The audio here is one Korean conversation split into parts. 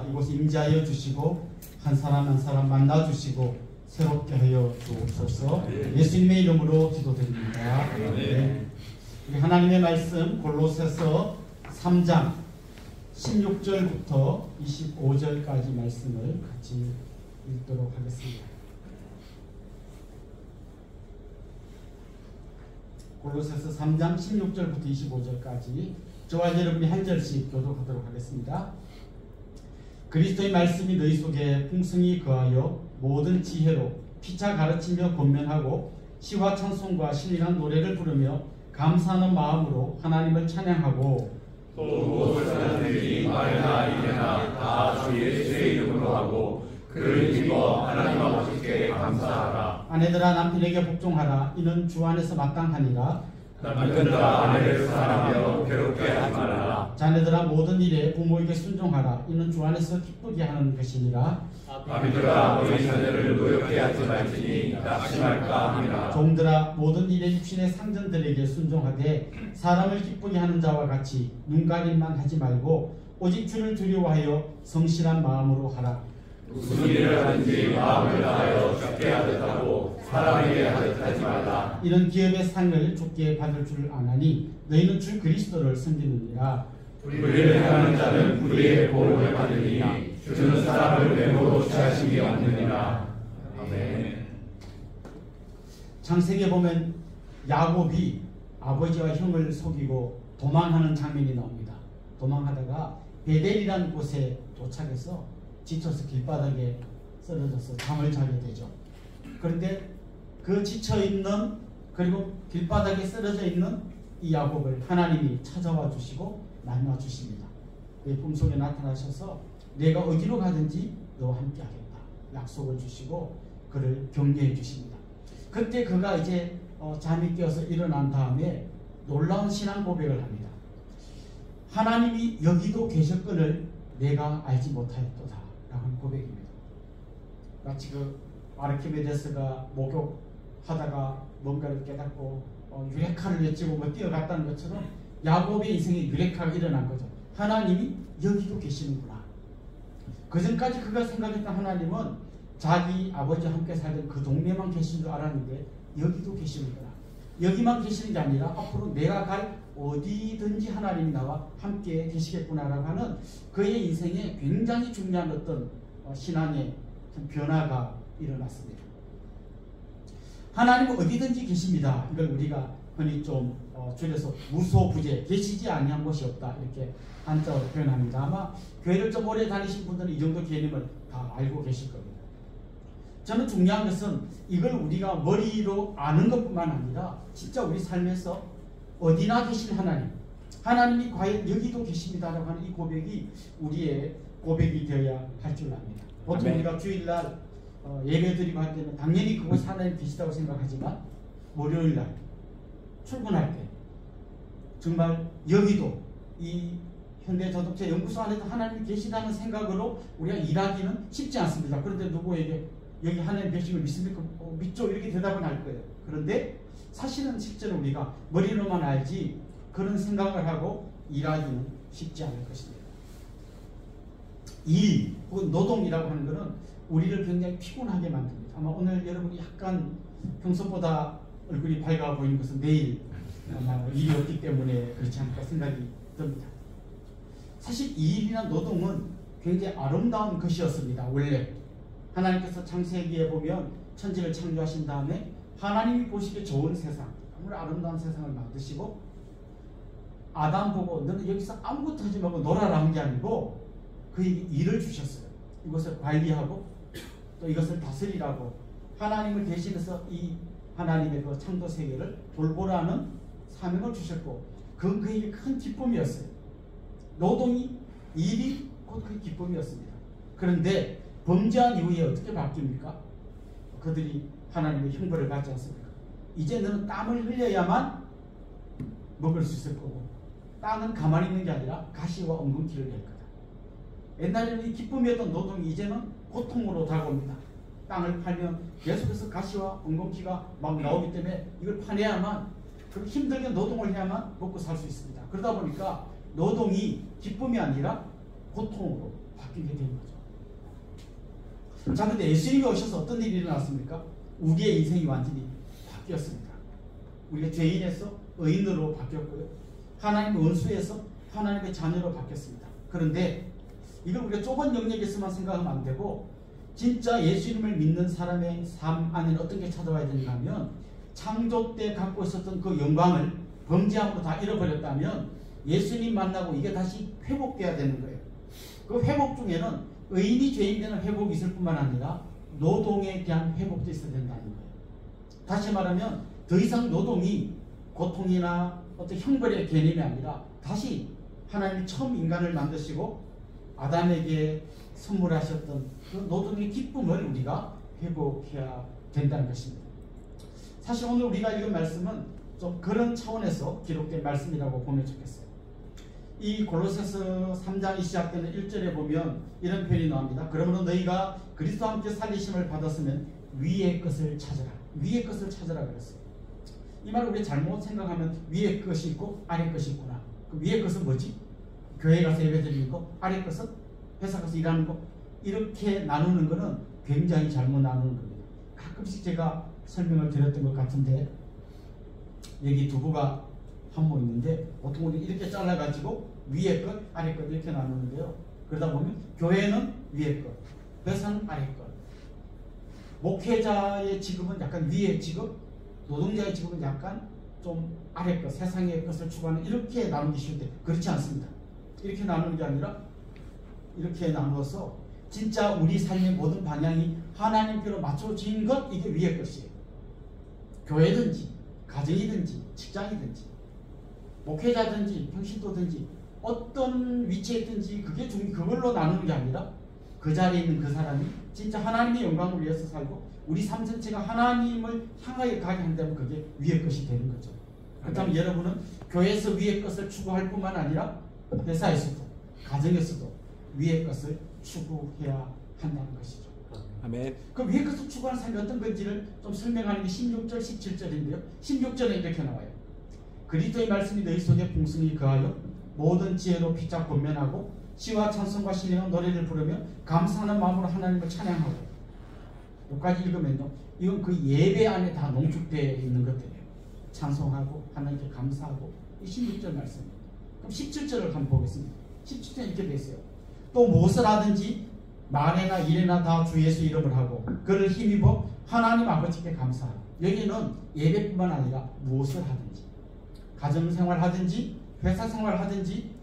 이곳에 임재하여 주시고 한 사람 한 사람 만나 주시고 새롭게 하여 주옵소서. 예수님의 이름으로 기도드립니다. 네. 우리 하나님의 말씀 골로새서 3장 16절부터 25절까지 말씀을 같이 읽도록 하겠습니다. 골로새서 3장 16절부터 25절까지 저와 여러분이 한 절씩 교독하도록 하겠습니다. 그리스도의 말씀이 너희 속에 풍성히 거하여 모든 지혜로 피차 가르치며 권면하고 시와 찬송과 신령한 노래를 부르며 감사하는 마음으로 하나님을 찬양하고 또 무엇을 사람들이 말이나 일이나 다 주 예수의 이름으로 하고 그를 기뻐 하나님 아버지께 감사하라. 아내들아 남편에게 복종하라. 이는 주 안에서 마땅하니라. 남편들아 아내를 사랑하며 괴롭게 하지 말라. 자녀들아 모든 일에 부모에게 순종하라. 이는 주 안에서 기쁘게 하는 것이니라. 아비들아 너희 자녀를 노엽게 하지 말지니 낙심할까 함이라. 종들아 모든 일에 육신의 상전들에게 순종하되 사람을 기쁘게 하는 자와 같이 눈가림만 하지 말고 오직 주를 두려워하여 성실한 마음으로 하라. 무슨 일을 하든지 마음을 다하여 주께 하듯 하고 사람에게 하듯 하지 말라. 이런 기업의 상을 주께 받을 줄 아나니 너희는 주 그리스도를 섬기느니라. 불의를 행하는 자는 불의의 보응을 받으니 주는 사람을 외모로 취하심이 없느니라. 아멘. 창세기에 보면 야곱이 아버지와 형을 속이고 도망하는 장면이 나옵니다. 도망하다가 베델이라는 곳에 도착해서 지쳐서 길바닥에 쓰러져서 잠을 자게 되죠. 그런데 그 지쳐있는 그리고 길바닥에 쓰러져 있는 이 야곱을 하나님이 찾아와 주시고 만나 주십니다. 그의 꿈속에 나타나셔서 내가 어디로 가든지 너와 함께 하겠다 약속을 주시고 그를 격려해 주십니다. 그때 그가 이제 잠이 깨어서 일어난 다음에 놀라운 신앙 고백을 합니다. 하나님이 여기도 계셨건을 내가 알지 못하였도다 라는 고백입니다. 마치 그 아르키메데스가 목욕하다가 뭔가를 깨닫고 유레카를 외치고 뭐 뛰어갔다는 것처럼 야곱의 인생에 유레카가 일어난 거죠. 하나님이 여기도 계시는구나. 그전까지 그가 생각했던 하나님은 자기 아버지와 함께 살던 그 동네만 계신 줄 알았는데 여기도 계시는구나. 여기만 계시는 게 아니라 앞으로 내가 갈 어디든지 하나님이 나와 함께 계시겠구나라고 하는 그의 인생에 굉장히 중요한 어떤 신앙의 변화가 일어났습니다. 하나님은 어디든지 계십니다. 이걸 우리가 흔히 좀 줄여서 무소부재, 계시지 아니한 곳이 없다 이렇게 한자어로 표현합니다. 아마 교회를 좀 오래 다니신 분들은 이 정도 개념을 다 알고 계실 겁니다. 저는 중요한 것은 이걸 우리가 머리로 아는 것뿐만 아니라 진짜 우리 삶에서 어디나 계신 하나님, 하나님이 과연 여기도 계십니다라고 하는 이 고백이 우리의 고백이 되어야 할 줄 압니다. 보통 우리가 주일날 예배드리고 할 때는 당연히 그곳에 하나님 계시다고 생각하지만 월요일날 출근할 때 정말 여기도 이 현대자동차 연구소 안에도 하나님이 계시다는 생각으로 우리가 일하기는 쉽지 않습니다. 그런데 누구에게 여기 하나님 계신 걸 믿습니까? 믿죠. 이렇게 대답은 할 거예요. 그런데 사실은 실제로 우리가 머리로만 알지 그런 생각을 하고 일하기는 쉽지 않을 것입니다. 일 혹은 노동이라고 하는 것은 우리를 굉장히 피곤하게 만듭니다. 아마 오늘 여러분이 약간 평소보다 얼굴이 밝아 보이는 것은 내일 아마 일이 없기 때문에 그렇지 않을까 생각이 듭니다. 사실 이 일이나 노동은 굉장히 아름다운 것이었습니다. 원래 하나님께서 창세기에 보면 천지를 창조하신 다음에 하나님이 보시기에 좋은 세상, 아무리 아름다운 세상을 만드시고 아담 보고 너는 여기서 아무것도 하지 말고 놀아라 한 게 아니고 그에게 일을 주셨어요. 이것을 관리하고 또 이것을 다스리라고 하나님을 대신해서 이 하나님의 그 창조 세계를 돌보라는 사명을 주셨고 그건 그에게 큰 기쁨이었어요. 노동이 일이 곧 그 기쁨이었습니다. 그런데 범죄한 이후에 어떻게 바뀝니까? 그들이 하나님의 형벌을 받지 않습니까? 이제 너는 땀을 흘려야만 먹을 수 있을 거고 땅은 가만히 있는 게 아니라 가시와 엉겅퀴를 낼 거다. 옛날에는 이 기쁨이었던 노동이 이제는 고통으로 다가옵니다. 땅을 팔면 계속해서 가시와 엉겅퀴가 막 나오기 때문에 이걸 파내야만 그렇게 힘들게 노동을 해야만 먹고 살 수 있습니다. 그러다 보니까 노동이 기쁨이 아니라 고통으로 바뀌게 된 거죠. 자, 근데 예수님이 오셔서 어떤 일이 일어났습니까? 우리의 인생이 완전히 바뀌었습니다. 우리가 죄인에서 의인으로 바뀌었고요. 하나님의 원수에서 하나님의 자녀로 바뀌었습니다. 그런데 이걸 우리가 좁은 영역에서만 생각하면 안 되고 진짜 예수님을 믿는 사람의 삶 안에 어떤 게 찾아와야 되는가 하면 창조 때 갖고 있었던 그 영광을 범죄함으로 다 잃어버렸다면 예수님 만나고 이게 다시 회복돼야 되는 거예요. 그 회복 중에는 의인이 죄인 되는 회복이 있을 뿐만 아니라 노동에 대한 회복도 있어야 된다는 거예요. 다시 말하면 더 이상 노동이 고통이나 어떤 형벌의 개념이 아니라 다시 하나님이 처음 인간을 만드시고 아담에게 선물하셨던 그 노동의 기쁨을 우리가 회복해야 된다는 것입니다. 사실 오늘 우리가 읽은 말씀은 좀 그런 차원에서 기록된 말씀이라고 보면 좋겠어요. 이 골로새서 3장이 시작되는 1절에 보면 이런 표현이 나옵니다. 그러므로 너희가 그리스도와 함께 살리심을 받았으면 위의 것을 찾으라. 위의 것을 찾으라 그랬어요. 이 말을 우리 잘못 생각하면 위의 것이 있고 아래 것이 있구나. 그 위의 것은 뭐지? 교회 가서 예배 드리는 거, 아래 것은 회사 가서 일하는 거. 이렇게 나누는 거는 굉장히 잘못 나누는 겁니다. 가끔씩 제가 설명을 드렸던 것 같은데 여기 두부가 한 모 있는데 보통 우리 이렇게 잘라가지고 위에 것, 아래 것 이렇게 나누는데요. 그러다 보면 교회는 위에 것, 회사는 아래 것. 목회자의 직업은 약간 위의 직업, 노동자의 직업은 약간 좀 아래 것, 세상의 것을 추구하는 이렇게 나누기 쉬운데 그렇지 않습니다. 이렇게 나누는 게 아니라 이렇게 나누어서 진짜 우리 삶의 모든 방향이 하나님께로 맞춰진 것, 이게 위의 것이에요. 교회든지 가정이든지 직장이든지 목회자든지 평신도든지 어떤 위치에 있든지 그걸로 나누는 게 아니라 그 자리에 있는 그 사람이 진짜 하나님의 영광을 위해서 살고 우리 삶 전체가 하나님을 향하여 가게 한다면 그게 위의 것이 되는 거죠. 그렇다면 여러분은 교회에서 위의 것을 추구할 뿐만 아니라 회사에서도 가정에서도 위의 것을 추구해야 한다는 것이죠. 아멘. 그 위의 것을 추구하는 삶이 어떤 건지를 좀 설명하는 게 16절, 17절인데요. 16절에 이렇게 나와요. 그리스도의 말씀이 너희 속에 풍성히 거하여 모든 지혜로 피차 권면하고 시와 찬송과 신령한 노래를 부르며 감사하는 마음으로 하나님을 찬양하고. 여기까지 읽으면요, 이건 그 예배 안에 다 농축되어 있는 것들이에요. 찬송하고 하나님께 감사하고. 이 16절 말씀입니다. 그럼 17절을 한번 보겠습니다. 17절 이렇게 되어 있어요. 또 무엇을 하든지 말에나 일에나 다 주 예수 이름을 하고 그를 힘입어 하나님 아버지께 감사하고. 여기는 예배뿐만 아니라 무엇을 하든지, 가정생활 하든지 회사 생활 하든지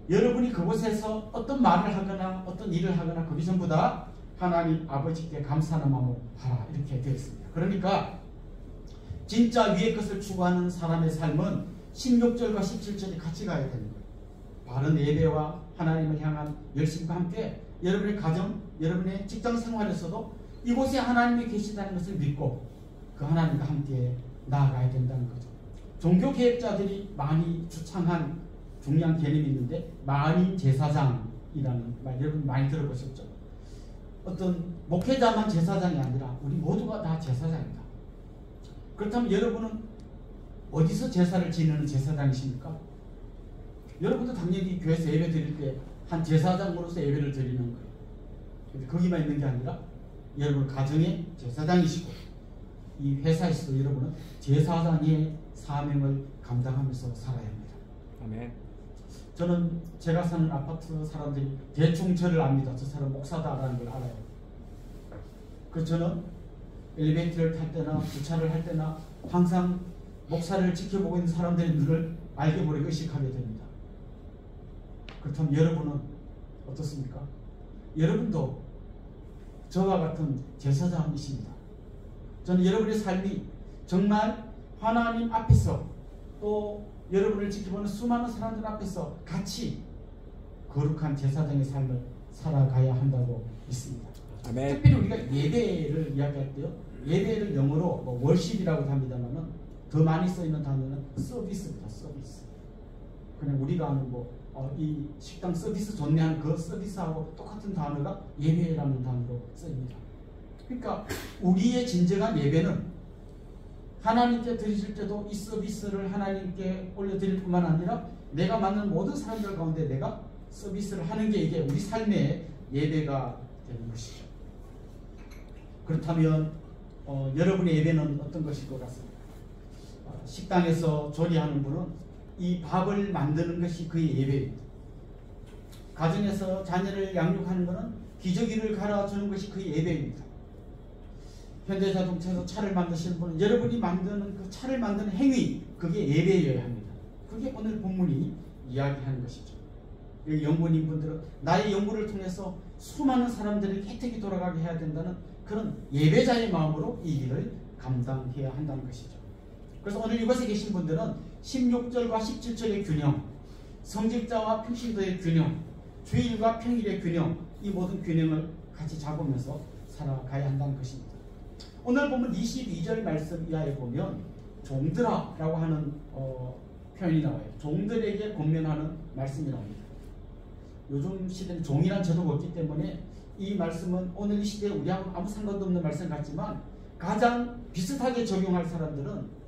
여러분이 그곳에서 어떤 말을 하거나 어떤 일을 하거나 그게 전부 다 하나님 아버지께 감사하는 마음으로 하라, 이렇게 되어 있습니다. 그러니까 진짜 위의 것을 추구하는 사람의 삶은 16절과 17절이 같이 가야 되는 거예요. 바른 예배와 하나님을 향한 열심과 함께 여러분의 가정, 여러분의 직장 생활에서도 이곳에 하나님이 계시다는 것을 믿고 그 하나님과 함께 나아가야 된다는 거죠. 종교개혁자들이 많이 주창한 중요한 개념이 있는데 만인 제사장이라는 말, 여러분 많이 들어보셨죠? 어떤 목회자만 제사장이 아니라 우리 모두가 다 제사장입니다. 그렇다면 여러분은 어디서 제사를 지내는 제사장이십니까? 여러분도 당연히 교회에서 예배 드릴 때 한 제사장으로서 예배를 드리는 거예요. 근데 거기만 있는 게 아니라 여러분 가정의 제사장이시고 이 회사에서도 여러분은 제사장의 사명을 감당하면서 살아야 합니다. 아멘. 저는 제가 사는 아파트 사람들이 대충 저를 압니다. 저 사람 목사다라는 걸 알아요. 그래서 저는 엘리베이터를 탈 때나 주차를 할 때나 항상 목사를 지켜보고 있는 사람들의 눈을 알게 모르게 의식하게 됩니다. 그렇다면 여러분은 어떻습니까? 여러분도 저와 같은 제사장이십니다. 저는 여러분의 삶이 정말 하나님 앞에서 또 여러분을 지켜보는 수많은 사람들 앞에서 같이 거룩한 제사장의 삶을 살아가야 한다고 믿습니다. 아멘. 특별히 우리가 예배를 이야기할 때요, 예배를 영어로 뭐 월십이라고 합니다만은 더 많이 쓰이는 단어는 서비스입니다. 서비스. 그냥 우리가 아는 이 식당 서비스 좋네 하는 그 서비스하고 똑같은 단어가 예배라는 단어로 쓰입니다. 그러니까 우리의 진정한 예배는 하나님께 드리실 때도 이 서비스를 하나님께 올려드릴 뿐만 아니라 내가 만난 모든 사람들 가운데 내가 서비스를 하는 게 이게 우리 삶의 예배가 되는 것이죠. 그렇다면 여러분의 예배는 어떤 것일 것 같습니까? 식당에서 조리하는 분은 이 밥을 만드는 것이 그의 예배입니다. 가정에서 자녀를 양육하는 것은 기저귀를 갈아주는 것이 그의 예배입니다. 현대자동차에서 차를 만드시는 분은 여러분이 만드는 그 차를 만드는 행위, 그게 예배여야 합니다. 그게 오늘 본문이 이야기하는 것이죠. 연구인분들은 나의 연구를 통해서 수많은 사람들에게 혜택이 돌아가게 해야 된다는 그런 예배자의 마음으로 이 일을 감당해야 한다는 것이죠. 그래서 오늘 이곳에 계신 분들은 16절과 17절의 균형, 성직자와 평신도의 균형, 주일과 평일의 균형, 이 모든 균형을 같이 잡으면서 살아가야 한다는 것입니다. 오늘 보면 22절 말씀 이하에 보면 종들아라고 하는 표현이 나와요. 종들에게 권면하는 말씀이 나옵니다. 요즘 시대는 종이란 제도가 없기 때문에 이 말씀은 오늘 이 시대에 우리하고 아무 상관도 없는 말씀 같지만 가장 비슷하게 적용할 사람들은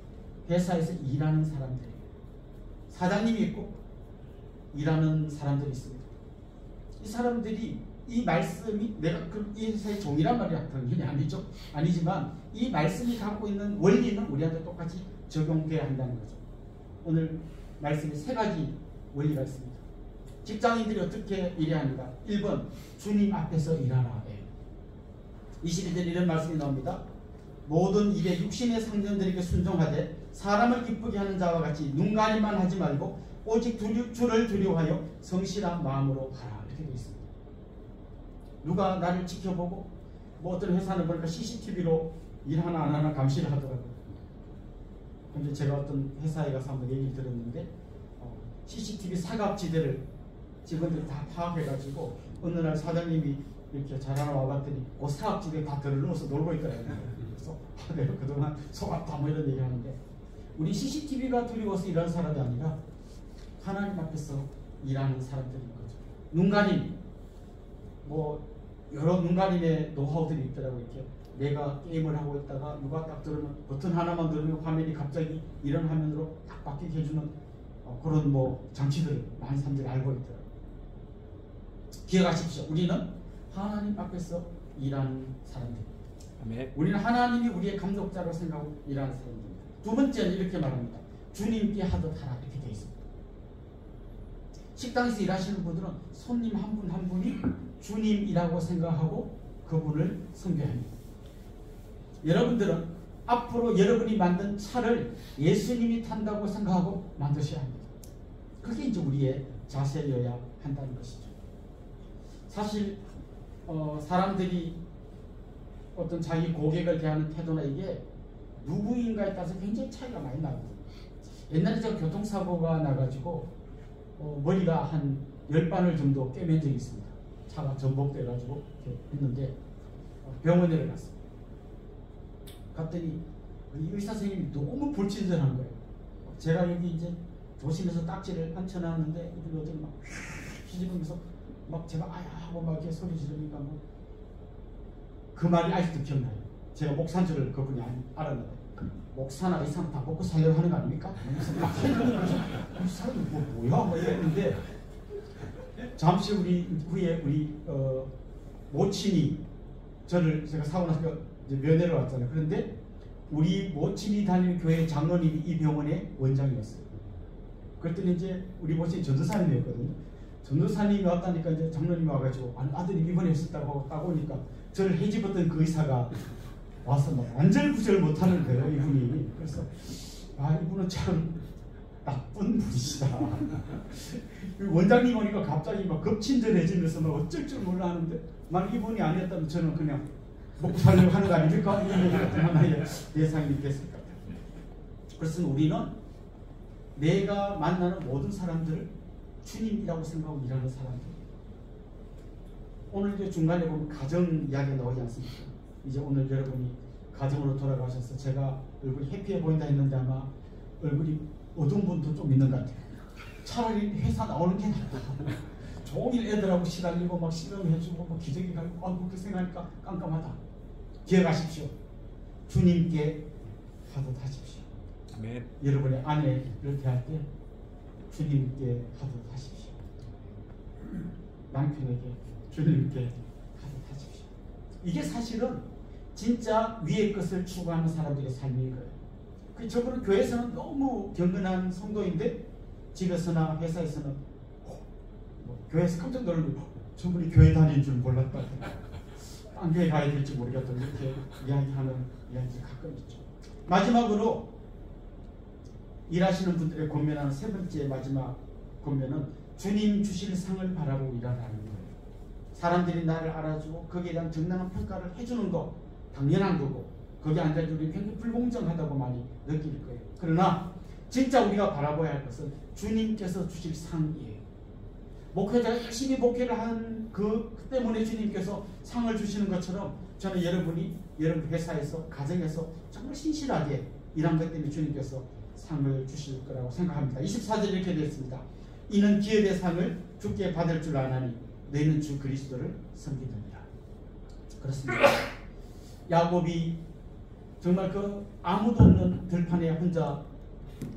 회사에서 일하는 사람들이에요. 사장님이 있고 일하는 사람들이 있습니다. 이 사람들이 이 말씀이 내가 이 회사의 종이란 말이 당연히 아니지만 이 말씀이 갖고 있는 원리는 우리한테 똑같이 적용돼야 한다는 거죠. 오늘 말씀에 세 가지 원리가 있습니다. 직장인들이 어떻게 일해야 하는가? 1번 주님 앞에서 일하라. 22절 이런 말씀이 나옵니다. 모든 일에 육신의 상전들에게 순종하되 사람을 기쁘게 하는 자와 같이 눈가리만 하지 말고 오직 주를 두려워하여 성실한 마음으로 하라. 이렇게 되어 있습니다. 누가 나를 지켜보고 뭐 어떤 회사는 보니까 CCTV로 일하나 안 하나 감시를 하더라고요. 근데 제가 어떤 회사에 가서 한번 얘기를 들었는데 CCTV 사각지대를 직원들이 다 파악해가지고 어느 날 사장님이 이렇게 자라나 와봤더니 그 사각지대에 다 들어넣어서 놀고 있더라고요. 그래서 내가 그동안 속았다 뭐 이런 얘기 하는데 우리 CCTV가 두려워서 일하는 사람이 아니라 하나님 앞에서 일하는 사람들인 거죠. 눈가림, 뭐 여러 눈가림의 노하우들이 있더라고요. 이렇게 내가 게임을 하고 있다가 누가 딱 들으면 버튼 하나만 누르면 화면이 갑자기 이런 화면으로 딱 바뀌게 해주는 그런 뭐 장치들을 많은 사람들이 알고 있더라고요. 기억하십시오. 우리는 하나님 앞에서 일하는 사람들입니다. 아멘. 우리는 하나님이 우리의 감독자로 생각하고 일하는 사람들입니다. 두 번째는 이렇게 말합니다. 주님께 하듯 하라. 이렇게 되어 있습니다. 식당에서 일하시는 분들은 손님 한 분 한 분이 주님이라고 생각하고 그분을 섬겨합니다. 여러분들은 앞으로 여러분이 만든 차를 예수님이 탄다고 생각하고 만드셔야 합니다. 그게 이제 우리의 자세여야 한다는 것이죠. 사실 사람들이 어떤 자기 고객을 대하는 태도나 이게 누구인가에 따라서 굉장히 차이가 많이 나거든요. 옛날에 제가 교통사고가 나가지고 머리가 한 10바늘 정도 꿰맨 적이 있습니다. 차가 전복돼가지고 이렇게 했는데 병원에 갔습니다. 갔더니 이 의사 선생님이 너무 불친절한 거예요. 제가 여기 이제 조심해서 딱지를 앉혀놨는데 이분이 어떻게 막 휘집으면서 막 제가 아야 하고 막 이렇게 소리 지르니까 뭐 그 말이 아직도 기억나요. 제가 목사인 줄을 그분이 알았는데 목사나 이 사람 다 먹고 살려고 하는 거 아닙니까? 막 이 사람이 뭐야? 뭐 이랬는데 잠시 후에 우리 모친이 제가 사고 나서 이제 면회를 왔잖아요. 그런데 우리 모친이 다니는 교회 장로님이 이 병원의 원장이었어요. 그랬더니 이제 우리 모친이 전도사님이었거든요. 전도사님이 왔다니까 이제 장로님이 와가지고 아들이 입원했었다고 딱 오니까 저를 헤집었던 그 의사가 와서 막 안절부절 못하는 거예요. 이분이. 그래서 이분은 참 나쁜 분이시다. 원장님 오니까 갑자기 막 급친절해지면서 막 어쩔 줄 몰라 하는데 만 이분이 아니었다면 저는 그냥 먹고 살려고 하는 거 아닙니까? 이런 얘기가 하나의 예상이 됐을 것 같아요. 그래서 우리는 내가 만나는 모든 사람들을 주님이라고 생각하고 일하는 사람들. 오늘 이제 중간에 보면 가정 이야기가 나오지 않습니까? 이제 오늘 여러분이 가정으로 돌아가셔서 제가 얼굴이 해피해 보인다 했는데 아마 얼굴이 어두운 분도 좀 있는 것 같아요. 차라리 회사 나오는 게 낫다. 종일 애들하고 시달리고 막 실험해주고 막 기저귀 갈고 그렇게 생각하니까 깜깜하다. 기억하십시오. 주님께 하듯 하십시오. 아멘. 여러분의 아내를 대할 때 주님께 하듯 하십시오. 남편에게 주님께 가득하십시오. 이게 사실은 진짜 위의 것을 추구하는 사람들의 삶인 거예요. 저분은 교회에서는 너무 경건한 성도인데 집에서나 회사에서는 교회에서 깜짝 놀라고 저분이 교회 다니는 줄 몰랐다. 딴 교회 가야 될지 모르겠다. 이렇게 이야기하는 이야기 가끔 있죠. 마지막으로 일하시는 분들의 권면하는 세 번째 마지막 권면은 주님 주실 상을 바라보고 일하라는 거예요. 사람들이 나를 알아주고 거기에 대한 정당한 평가를 해주는 거 당연한 거고 거기에 앉아서 우리 굉장히 불공정하다고 많이 느낄 거예요. 그러나 진짜 우리가 바라봐야 할 것은 주님께서 주실 상이에요. 목회자가 열심히 목회를 한 그 때문에 주님께서 상을 주시는 것처럼 저는 여러분 회사에서 가정에서 정말 신실하게 일한 것 때문에 주님께서 상을 주실 거라고 생각합니다. 24절 이렇게 되어 있습니다. 이는 기업의 상을 주께 받을 줄 아나니 너희는 주 그리스도를 섬기느니라. 그렇습니다. 야곱이 정말 그 아무도 없는 들판에 혼자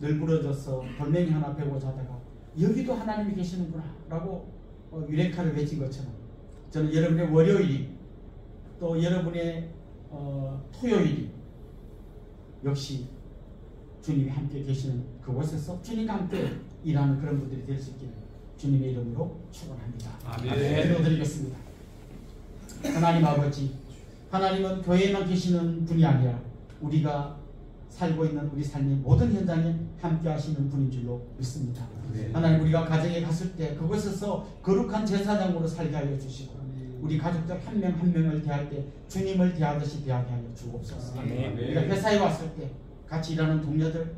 널브러져서 돌멩이 하나 베고 자다가 여기도 하나님이 계시는구나 라고 유레카를 외친 것처럼 저는 여러분의 월요일이 또 여러분의 토요일이 역시 주님이 함께 계시는 그곳에서 주님과 함께 일하는 그런 분들이 될 수 있기를 주님의 이름으로 축원합니다. 아멘. 기도드리겠습니다. 하나님 아버지, 하나님은 교회에만 계시는 분이 아니라 우리가 살고 있는 우리 삶의 모든 현장에 함께 하시는 분인 줄로 믿습니다. 네. 하나님, 우리가 가정에 갔을 때 그곳에서 거룩한 제사장으로 살게 하여 주시고 우리 가족들 한 명 한 명을 대할 때 주님을 대하듯이 대하게 하여 주옵소서. 우리가 회사에 왔을 때 같이 일하는 동료들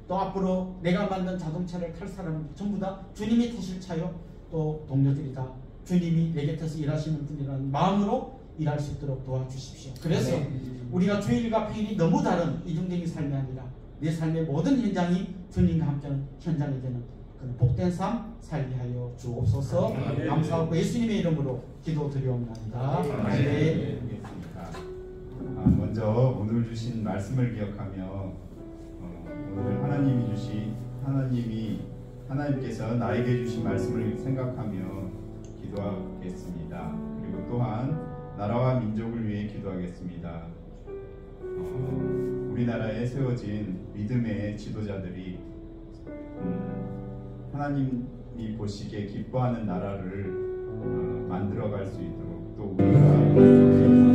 또 앞으로 내가 만든 자동차를 탈 사람 전부 다 주님이 타실 차요 또 동료들이 다 주님이 내 곁에서 일하시는 분이라는 마음으로 일할 수 있도록 도와주십시오. 그래서 우리가 주일과 평일이 너무 다른 이중적인 삶이 아니라 내 삶의 모든 현장이 주님과 함께하는 현장이 되는 그런 복된 삶 살게 하여 주옵소서. 감사하고 예수님의 이름으로 기도드리옵나이다. 아멘. 먼저 오늘 주신 말씀을 기억하며 오늘 하나님께서 나에게 주신 말씀을 생각하며 기도하겠습니다. 그리고 또한 나라와 민족을 위해 기도하겠습니다. 우리나라에 세워진 믿음의 지도자들이 하나님이 보시기에 기뻐하는 나라를 만들어갈 수 있도록 또 우리가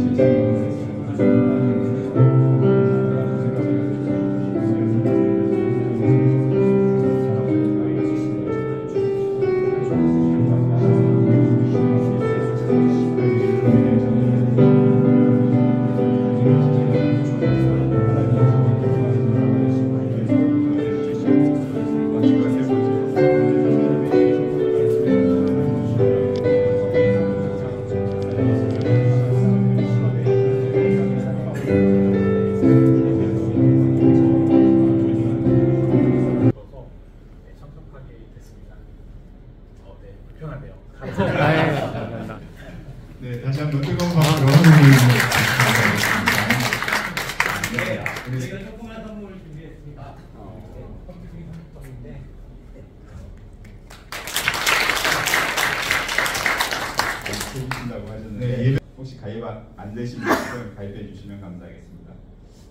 네, 다시 한번 뜨거운 박수로 저희가 조그만 선물을 준비했습니다. 컴퓨터기 상품인데 해주신다고 하셨는데 혹시 가입 안 되신 분들 가입해 주시면 감사하겠습니다.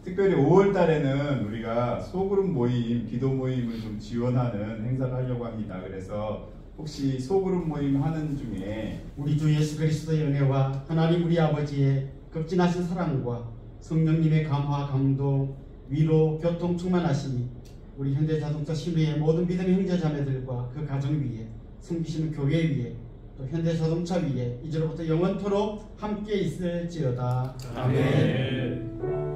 특별히 5월 달에는 우리가 소그룹 모임, 기도 모임을 좀 지원하는 행사를 하려고 합니다. 그래서 혹시 소그룹 모임 하는 중에 우리 주 예수 그리스도의 은혜와 하나님 우리 아버지의 극진하신 사랑과 성령님의 감화, 감동, 위로, 교통 충만하시니 우리 현대자동차 신뢰의 모든 믿음의 형제자매들과 그 가정 위에 섬기시는 교회 위에 또 현대자동차 위에 이제로부터 영원토록 함께 있을지어다. 아멘.